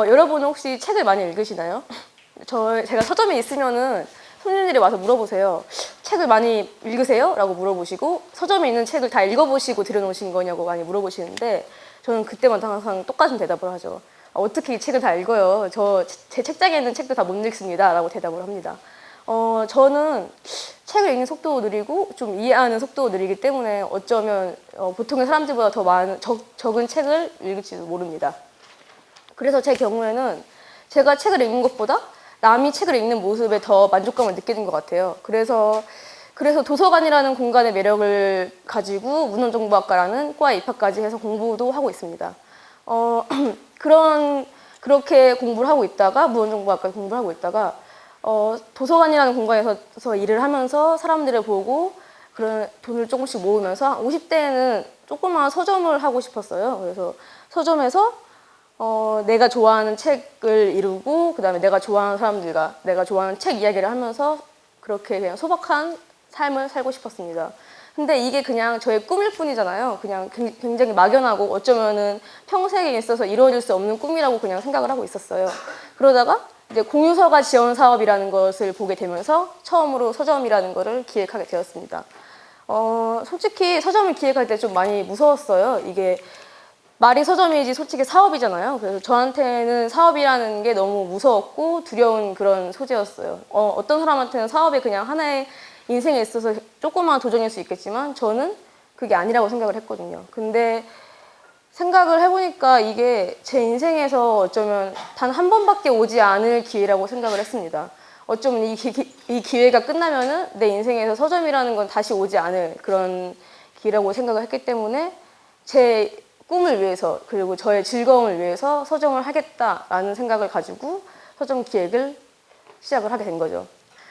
여러분은 혹시 책을 많이 읽으시나요? 제가 서점에 있으면은 손님들이 와서 물어보세요. 책을 많이 읽으세요? 라고 물어보시고 서점에 있는 책을 다 읽어보시고 들여놓으신 거냐고 많이 물어보시는데 저는 그때마다 항상 똑같은 대답을 하죠. 어떻게 이 책을 다 읽어요? 제 책장에 있는 책도 다 못 읽습니다. 라고 대답을 합니다. 저는 책을 읽는 속도도 느리고 좀 이해하는 속도도 느리기 때문에 어쩌면 보통의 사람들보다 더 적은 책을 읽을지도 모릅니다. 그래서 제 경우에는 제가 책을 읽는 것보다 남이 책을 읽는 모습에 더 만족감을 느끼는 것 같아요. 그래서 도서관이라는 공간의 매력을 가지고 문헌정보학과라는 과에 입학까지 해서 공부도 하고 있습니다. 그렇게 공부를 하고 있다가 문헌정보학과 공부를 하고 있다가 도서관이라는 공간에서 일을 하면서 사람들을 보고 그런 돈을 조금씩 모으면서 50대에는 조그마한 서점을 하고 싶었어요. 그래서 서점에서 내가 좋아하는 책을 이루고 그다음에 내가 좋아하는 사람들과 내가 좋아하는 책 이야기를 하면서 그렇게 그냥 소박한 삶을 살고 싶었습니다. 근데 이게 그냥 저의 꿈일 뿐이잖아요. 그냥 굉장히 막연하고 어쩌면은 평생에 있어서 이루어질 수 없는 꿈이라고 그냥 생각을 하고 있었어요. 그러다가 이제 공유서가 지원 사업이라는 것을 보게 되면서 처음으로 서점이라는 것을 기획하게 되었습니다. 솔직히 서점을 기획할 때 좀 많이 무서웠어요. 이게 말이 서점이지 솔직히 사업이잖아요. 그래서 저한테는 사업이라는 게 너무 무서웠고 두려운 그런 소재였어요. 어떤 사람한테는 사업이 그냥 하나의 인생에 있어서 조그마한 도전일 수 있겠지만 저는 그게 아니라고 생각을 했거든요. 근데 생각을 해보니까 이게 제 인생에서 어쩌면 단 한 번밖에 오지 않을 기회라고 생각을 했습니다. 어쩌면 이 기회가 끝나면은 내 인생에서 서점이라는 건 다시 오지 않을 그런 기회라고 생각을 했기 때문에 제 꿈을 위해서 그리고 저의 즐거움을 위해서 서점을 하겠다라는 생각을 가지고 서점 기획을 시작을 하게 된 거죠.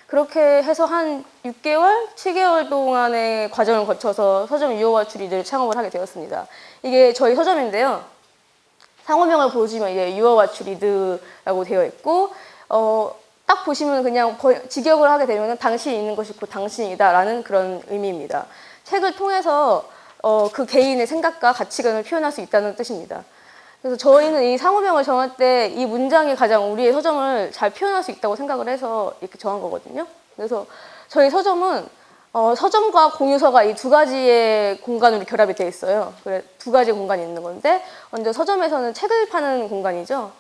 그렇게 해서 한 6개월, 7개월 동안의 과정을 거쳐서 서점 유효화 추리를 창업을 하게 되었습니다. 이게 저희 서점인데요. 상호명을 보시면 이제 유효화 추리드라고 되어 있고 딱 보시면 그냥 직역을 하게 되면 당신이 있는 것이 곧 당신이다라는 그런 의미입니다. 책을 통해서 그 개인의 생각과 가치관을 표현할 수 있다는 뜻입니다. 그래서 저희는 이 상호명을 정할 때 이 문장이 가장 우리의 서점을 잘 표현할 수 있다고 생각을 해서 이렇게 정한 거거든요. 그래서 저희 서점은 서점과 공유서가 이 두 가지의 공간으로 결합이 되어 있어요. 그래, 두 가지 공간이 있는 건데 먼저 서점에서는 책을 파는 공간이죠.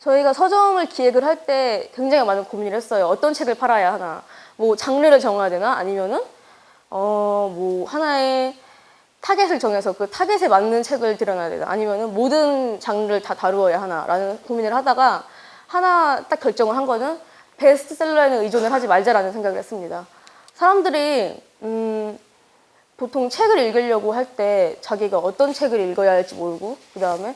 저희가 서점을 기획을 할 때 굉장히 많은 고민을 했어요. 어떤 책을 팔아야 하나, 뭐 장르를 정해야 되나, 아니면은 뭐 하나의 타겟을 정해서 그 타겟에 맞는 책을 들여놔야 되나, 아니면은 모든 장르를 다 다루어야 하나라는 고민을 하다가 하나 딱 결정을 한 거는 베스트셀러에는 의존을 하지 말자라는 생각을 했습니다. 사람들이 보통 책을 읽으려고 할 때 자기가 어떤 책을 읽어야 할지 모르고 그 다음에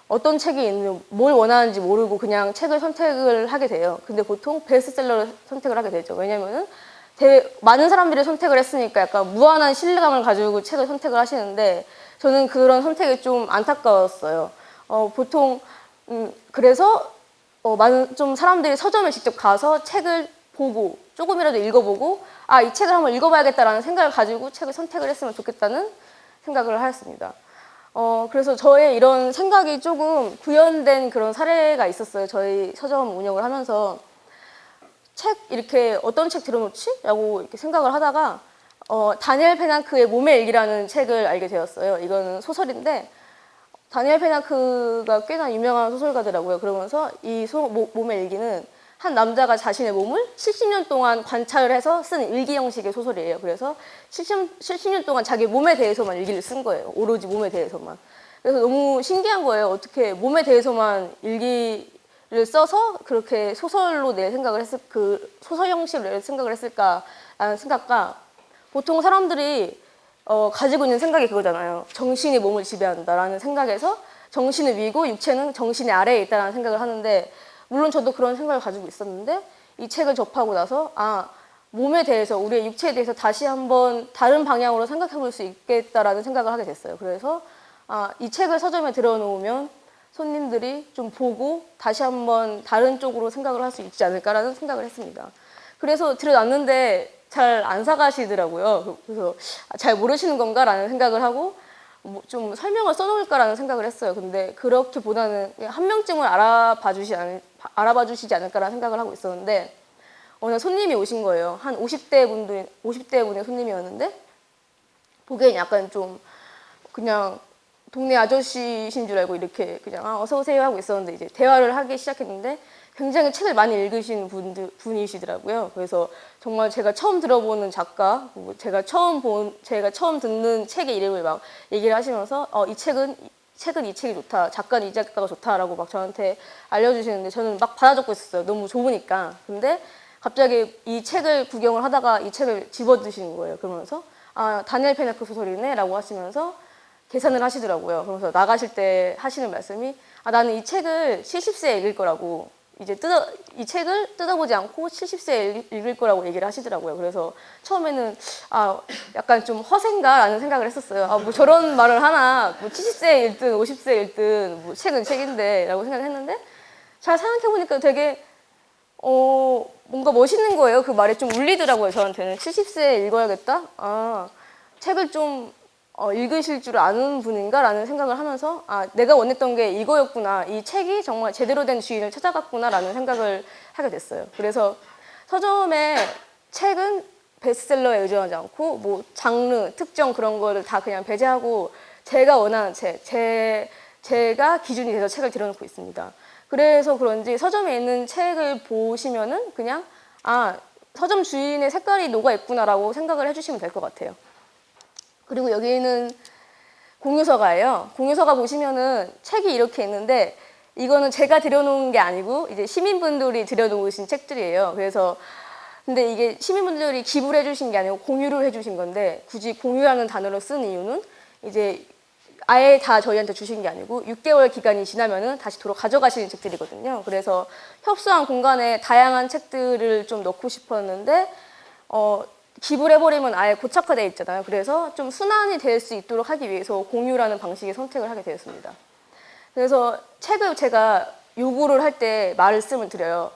어떤 책이 있는 뭘 원하는지 모르고 그냥 책을 선택을 하게 돼요. 근데 보통 베스트셀러를 선택을 하게 되죠. 왜냐면은 많은 사람들이 선택을 했으니까 약간 무한한 신뢰감을 가지고 책을 선택을 하시는데 저는 그런 선택이 좀 안타까웠어요. 보통 그래서 좀 사람들이 서점에 직접 가서 책을 보고 조금이라도 읽어보고 이 책을 한번 읽어봐야겠다라는 생각을 가지고 책을 선택을 했으면 좋겠다는 생각을 하였습니다. 그래서 저의 이런 생각이 조금 구현된 그런 사례가 있었어요. 저희 서점 운영을 하면서 책 이렇게 어떤 책 들어놓지? 라고 이렇게 생각을 하다가 다니엘 페낭크의 몸의 일기라는 책을 알게 되었어요. 이거는 소설인데 다니엘 페낭크가 꽤나 유명한 소설가더라고요. 그러면서 이 몸의 일기는 한 남자가 자신의 몸을 70년 동안 관찰을 해서 쓴 일기 형식의 소설이에요. 그래서 70년 동안 자기 몸에 대해서만 일기를 쓴 거예요. 오로지 몸에 대해서만. 그래서 너무 신기한 거예요. 어떻게 몸에 대해서만 일기를 써서 그렇게 소설로 낼 생각을 그 소설 형식으로 낼 생각을 했을까라는 생각과 보통 사람들이 가지고 있는 생각이 그거잖아요. 정신이 몸을 지배한다라는 생각에서 정신은 위고 육체는 정신의 아래에 있다는 생각을 하는데 물론 저도 그런 생각을 가지고 있었는데 이 책을 접하고 나서 몸에 대해서 우리의 육체에 대해서 다시 한번 다른 방향으로 생각해 볼 수 있겠다라는 생각을 하게 됐어요. 그래서 이 책을 서점에 들여놓으면 손님들이 좀 보고 다시 한번 다른 쪽으로 생각을 할 수 있지 않을까라는 생각을 했습니다. 그래서 들여놨는데 잘 안 사가시더라고요. 그래서 잘 모르시는 건가라는 생각을 하고 좀 설명을 써놓을까라는 생각을 했어요. 근데 그렇게보다는 그냥 한 명쯤은 알아봐 주시지 않을까라는 생각을 하고 있었는데 어느 손님이 오신 거예요. 한 50대 분의 손님이었는데 보기엔 약간 좀 그냥 동네 아저씨신 줄 알고 이렇게 그냥 어서 오세요 하고 있었는데 이제 대화를 하기 시작했는데 굉장히 책을 많이 읽으신 분이시더라고요. 그래서 정말 제가 처음 들어보는 작가, 제가 처음 듣는 책의 이름을 막 얘기를 하시면서 이 책은 이 책이 좋다, 작가는 이 작가가 좋다라고 막 저한테 알려주시는데 저는 막 받아 적고 있었어요. 너무 좋으니까. 근데 갑자기 이 책을 구경을 하다가 이 책을 집어드시는 거예요. 그러면서 다니엘 페네크 소설이네라고 하시면서 계산을 하시더라고요. 그러면서 나가실 때 하시는 말씀이 나는 이 책을 70세에 읽을 거라고 이제 이 책을 뜯어보지 않고 70세에 읽을 거라고 얘기를 하시더라고요. 그래서 처음에는 약간 좀 허세인가라는 생각을 했었어요. 뭐 저런 말을 하나, 뭐 70세에 읽든 50세에 읽든 뭐 책은 책인데 라고 생각을 했는데 잘 생각해보니까 되게 뭔가 멋있는 거예요. 그 말이 좀 울리더라고요. 저한테는 70세에 읽어야겠다. 책을 좀 읽으실 줄 아는 분인가라는 생각을 하면서 내가 원했던 게 이거였구나. 이 책이 정말 제대로 된 주인을 찾아갔구나라는 생각을 하게 됐어요. 그래서 서점에 책은 베스트셀러에 의존하지 않고 뭐 장르, 특정 그런 거를 다 그냥 배제하고 제가 원하는 책, 제가 기준이 돼서 책을 들여놓고 있습니다. 그래서 그런지 서점에 있는 책을 보시면은 그냥 서점 주인의 색깔이 녹아있구나라고 생각을 해주시면 될 것 같아요. 그리고 여기는 공유서가예요. 공유서가 보시면은 책이 이렇게 있는데 이거는 제가 들여놓은 게 아니고 이제 시민분들이 들여놓으신 책들이에요. 그래서 근데 이게 시민분들이 기부를 해주신 게 아니고 공유를 해주신 건데 굳이 공유라는 단어를 쓴 이유는 이제 아예 다 저희한테 주신 게 아니고 6개월 기간이 지나면은 다시 도로 가져가시는 책들이거든요. 그래서 협소한 공간에 다양한 책들을 좀 넣고 싶었는데 기부를 해버리면 아예 고착화되어 있잖아요. 그래서 좀 순환이 될 수 있도록 하기 위해서 공유라는 방식의 선택을 하게 되었습니다. 그래서 책을 제가 요구를 할 때 말씀을 드려요.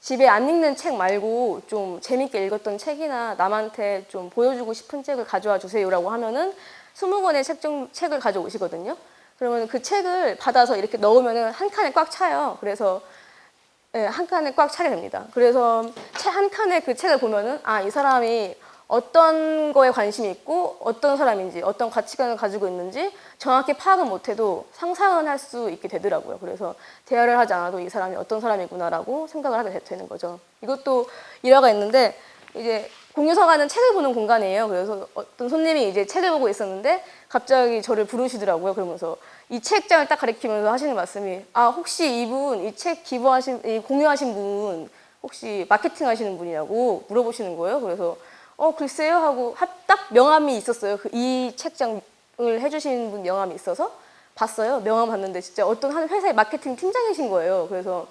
집에 안 읽는 책 말고 좀 재밌게 읽었던 책이나 남한테 좀 보여주고 싶은 책을 가져와 주세요라고 하면은 20권의 책을 가져오시거든요. 그러면 그 책을 받아서 이렇게 넣으면은 한 칸에 꽉 차요. 그래서 한 칸에 꽉 차게 됩니다. 그래서 한 칸에 그 책을 보면은 이 사람이 어떤 거에 관심이 있고 어떤 사람인지 어떤 가치관을 가지고 있는지 정확히 파악은 못해도 상상은 할 수 있게 되더라고요. 그래서 대화를 하지 않아도 이 사람이 어떤 사람이구나라고 생각을 하게 되는 거죠. 이것도 일화가 있는데 이제 공유서가는 책을 보는 공간이에요. 그래서 어떤 손님이 이제 책을 보고 있었는데 갑자기 저를 부르시더라고요. 그러면서 이 책장을 딱 가리키면서 하시는 말씀이 혹시 이분 이 책 공유하신 분 혹시 마케팅 하시는 분이냐고 물어보시는 거예요. 그래서 글쎄요 하고 딱 명함이 있었어요. 이 책장을 해주신 분 명함이 있어서 봤어요. 명함 봤는데 진짜 어떤 한 회사의 마케팅 팀장이신 거예요. 그래서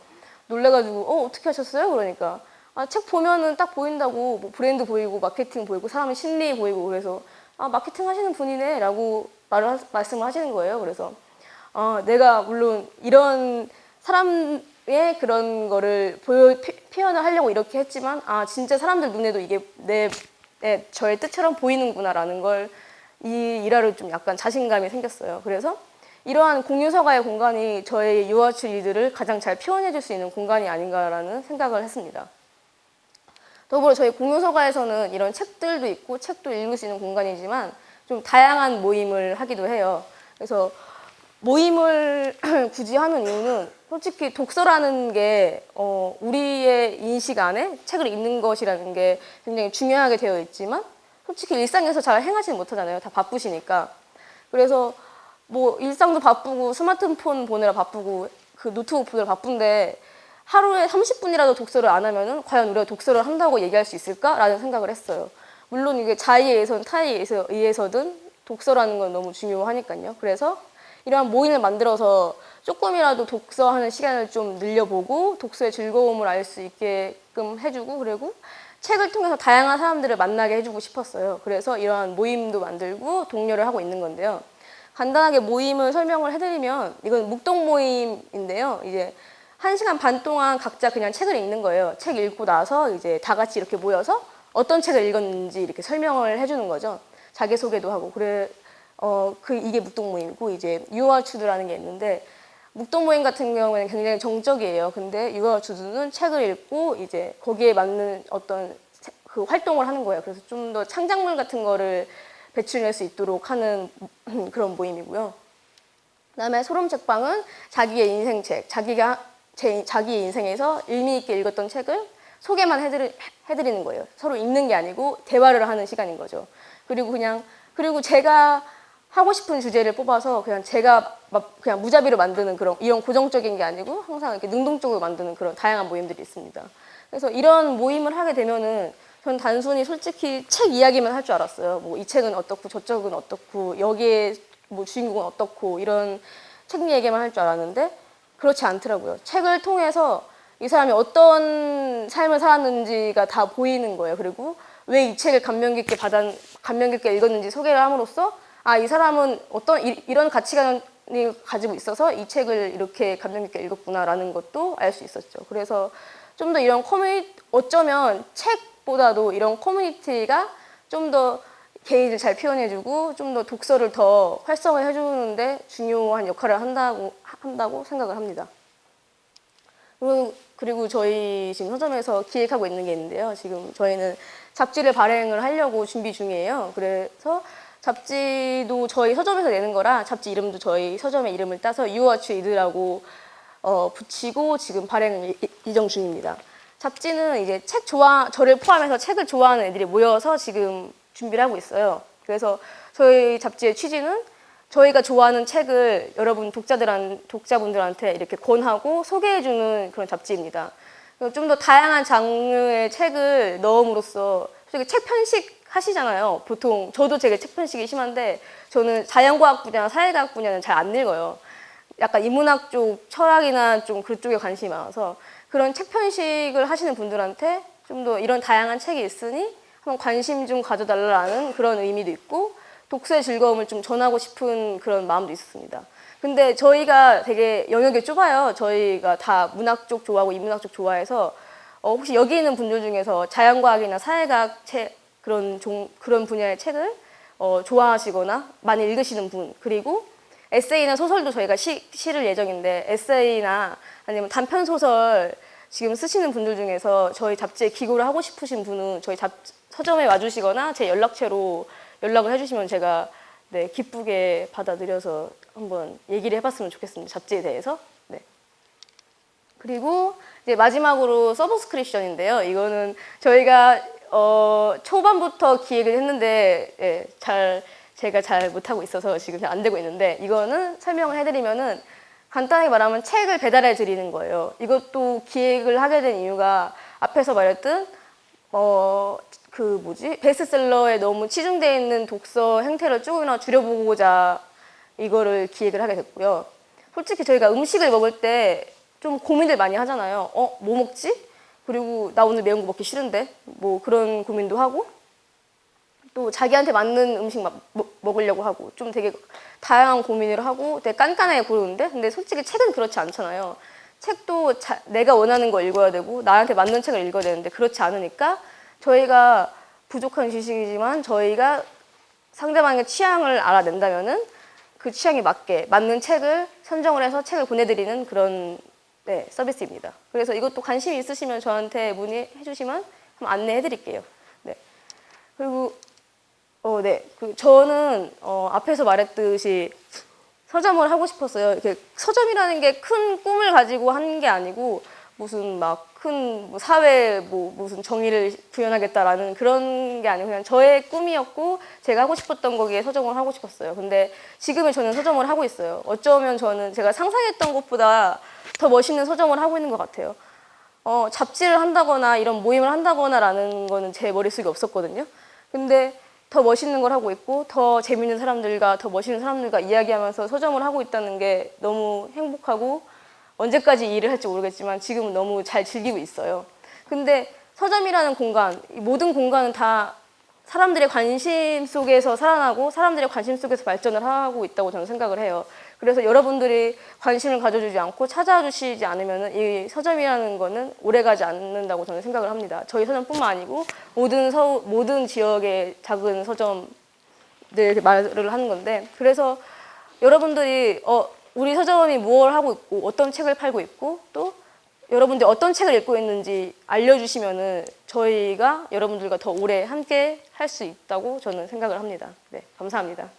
놀래가지고 어떻게 하셨어요? 그러니까 책 보면은 딱 보인다고 뭐 브랜드 보이고 마케팅 보이고 사람의 심리 보이고 그래서 마케팅 하시는 분이네 라고 말씀을 하시는 거예요. 그래서 내가 물론 이런 사람의 그런 거를 표현을 하려고 이렇게 했지만 진짜 사람들 눈에도 이게 저의 뜻처럼 보이는구나라는 걸 이 일화로 좀 약간 자신감이 생겼어요. 그래서 이러한 공유서가의 공간이 저의 유아출 일들을 가장 잘 표현해 줄 수 있는 공간이 아닌가라는 생각을 했습니다. 더불어 저희 공유서가에서는 이런 책들도 있고 책도 읽을 수 있는 공간이지만 좀 다양한 모임을 하기도 해요. 그래서 모임을 굳이 하는 이유는 솔직히 독서라는 게 우리의 인식 안에 책을 읽는 것이라는 게 굉장히 중요하게 되어 있지만 솔직히 일상에서 잘 행하지는 못하잖아요. 다 바쁘시니까. 그래서 뭐 일상도 바쁘고 스마트폰 보느라 바쁘고 그 노트북 보느라 바쁜데 하루에 30분이라도 독서를 안 하면은 과연 우리가 독서를 한다고 얘기할 수 있을까라는 생각을 했어요. 물론 이게 자의에 의해서든 타의에 의해서든 독서라는 건 너무 중요하니까요. 그래서 이러한 모임을 만들어서 조금이라도 독서하는 시간을 좀 늘려보고 독서의 즐거움을 알 수 있게끔 해주고 그리고 책을 통해서 다양한 사람들을 만나게 해주고 싶었어요. 그래서 이러한 모임도 만들고 독려를 하고 있는 건데요. 간단하게 모임을 설명을 해드리면 이건 묵독 모임인데요. 이제 1시간 반 동안 각자 그냥 책을 읽는 거예요. 책 읽고 나서 이제 다 같이 이렇게 모여서 어떤 책을 읽었는지 이렇게 설명을 해주는 거죠. 자기소개도 하고 이게 묵동 모임이고 이제 유월 추드라는 게 있는데 묵동 모임 같은 경우에는 굉장히 정적이에요. 근데 유월 추드는 책을 읽고 이제 거기에 맞는 어떤 그 활동을 하는 거예요. 그래서 좀 더 창작물 같은 거를 배출할 수 있도록 하는 그런 모임이고요. 그다음에 소름책방은 자기의 인생책, 자기의 인생에서 의미 있게 읽었던 책을 소개만 해드리는 거예요. 서로 읽는 게 아니고 대화를 하는 시간인 거죠. 그리고 제가 하고 싶은 주제를 뽑아서 그냥 제가 막 그냥 무자비로 만드는 이런 고정적인 게 아니고 항상 이렇게 능동적으로 만드는 그런 다양한 모임들이 있습니다. 그래서 이런 모임을 하게 되면은 전 단순히 솔직히 책 이야기만 할 줄 알았어요. 뭐 이 책은 어떻고 저쪽은 어떻고 여기에 뭐 주인공은 어떻고 이런 책 얘기만 할 줄 알았는데 그렇지 않더라고요. 책을 통해서 이 사람이 어떤 삶을 살았는지가 다 보이는 거예요. 그리고 왜 이 책을 감명 깊게 읽었는지 소개를 함으로써 이 사람은 이런 가치관을 가지고 있어서 이 책을 이렇게 감명 깊게 읽었구나라는 것도 알 수 있었죠. 그래서 좀 더 이런 어쩌면 책보다도 이런 커뮤니티가 좀 더 개인을 잘 표현해주고 좀 더 독서를 더 활성화해주는데 중요한 역할을 한다고 생각을 합니다. 그리고 저희 지금 서점에서 기획하고 있는 게 있는데요. 지금 저희는 잡지를 발행을 하려고 준비 중이에요. 그래서 잡지도 저희 서점에서 내는 거라 잡지 이름도 저희 서점의 이름을 따서 유어츠 이드라고 붙이고 지금 발행 예정 중입니다. 잡지는 이제 저를 포함해서 책을 좋아하는 애들이 모여서 지금 준비를 하고 있어요. 그래서 저희 잡지의 취지는 저희가 좋아하는 책을 여러분 독자분들한테 이렇게 권하고 소개해주는 그런 잡지입니다. 좀 더 다양한 장르의 책을 넣음으로써 솔직히 책 편식 하시잖아요. 보통 저도 되게 책 편식이 심한데 저는 자연과학 분야나 사회과학 분야는 잘 안 읽어요. 약간 인문학 쪽, 철학이나 좀 그쪽에 관심이 많아서 그런 책 편식을 하시는 분들한테 좀 더 이런 다양한 책이 있으니 한번 관심 좀 가져달라는 그런 의미도 있고 독서의 즐거움을 좀 전하고 싶은 그런 마음도 있었습니다. 근데 저희가 되게 영역이 좁아요. 저희가 다 문학 쪽 좋아하고 인문학 쪽 좋아해서 혹시 여기 있는 분들 중에서 자연과학이나 사회과학 책 그런 분야의 책을 좋아하시거나 많이 읽으시는 분 그리고 에세이나 소설도 저희가 실을 예정인데 에세이나 아니면 단편 소설 지금 쓰시는 분들 중에서 저희 잡지에 기고를 하고 싶으신 분은 저희 서점에 와주시거나 제 연락처로 연락을 해주시면 제가 기쁘게 받아들여서 한번 얘기를 해봤으면 좋겠습니다. 잡지에 대해서. 네. 그리고 이제 마지막으로 서브스크립션인데요. 이거는 저희가 초반부터 기획을 했는데 제가 잘 못하고 있어서 지금 잘 안 되고 있는데 이거는 설명을 해드리면은 간단하게 말하면 책을 배달해 드리는 거예요. 이것도 기획을 하게 된 이유가 앞에서 말했던 베스트셀러에 너무 치중되어 있는 독서 행태를 조금이나마 줄여보고자 이거를 기획을 하게 됐고요. 솔직히 저희가 음식을 먹을 때 좀 고민들 많이 하잖아요. 뭐 먹지? 그리고 나 오늘 매운 거 먹기 싫은데? 뭐 그런 고민도 하고 또 자기한테 맞는 음식 먹으려고 하고 좀 되게 다양한 고민을 하고 되게 깐깐하게 고르는데 근데 솔직히 책은 그렇지 않잖아요. 책도 내가 원하는 거 읽어야 되고 나한테 맞는 책을 읽어야 되는데 그렇지 않으니까 저희가 부족한 지식이지만 저희가 상대방의 취향을 알아낸다면은 그 취향에 맞는 책을 선정을 해서 책을 보내드리는 그런 서비스입니다. 그래서 이것도 관심이 있으시면 저한테 문의해 주시면 한번 안내해 드릴게요. 네. 그리고 저는 앞에서 말했듯이 서점을 하고 싶었어요. 이렇게 서점이라는 게 큰 꿈을 가지고 한 게 아니고 무슨 막 큰 사회에 무슨 정의를 구현하겠다라는 그런 게 아니고 그냥 저의 꿈이었고 제가 하고 싶었던 거기에 서점을 하고 싶었어요. 근데 지금은 저는 서점을 하고 있어요. 어쩌면 저는 제가 상상했던 것보다 더 멋있는 서점을 하고 있는 것 같아요. 잡지를 한다거나 이런 모임을 한다거나라는 거는 제 머릿속에 없었거든요. 근데 더 멋있는 걸 하고 있고 더 재밌는 사람들과 더 멋있는 사람들과 이야기하면서 서점을 하고 있다는 게 너무 행복하고 언제까지 이 일을 할지 모르겠지만 지금은 너무 잘 즐기고 있어요. 근데 서점이라는 공간, 이 모든 공간은 다 사람들의 관심 속에서 살아나고 사람들의 관심 속에서 발전을 하고 있다고 저는 생각을 해요. 그래서 여러분들이 관심을 가져주지 않고 찾아주시지 않으면 이 서점이라는 거는 오래가지 않는다고 저는 생각을 합니다. 저희 서점뿐만 아니고 모든 지역의 작은 서점들 이렇게 말을 하는 건데, 그래서 여러분들이 우리 서점이 무엇을 하고 있고 어떤 책을 팔고 있고 또 여러분들이 어떤 책을 읽고 있는지 알려주시면은 저희가 여러분들과 더 오래 함께 할 수 있다고 저는 생각을 합니다. 네, 감사합니다.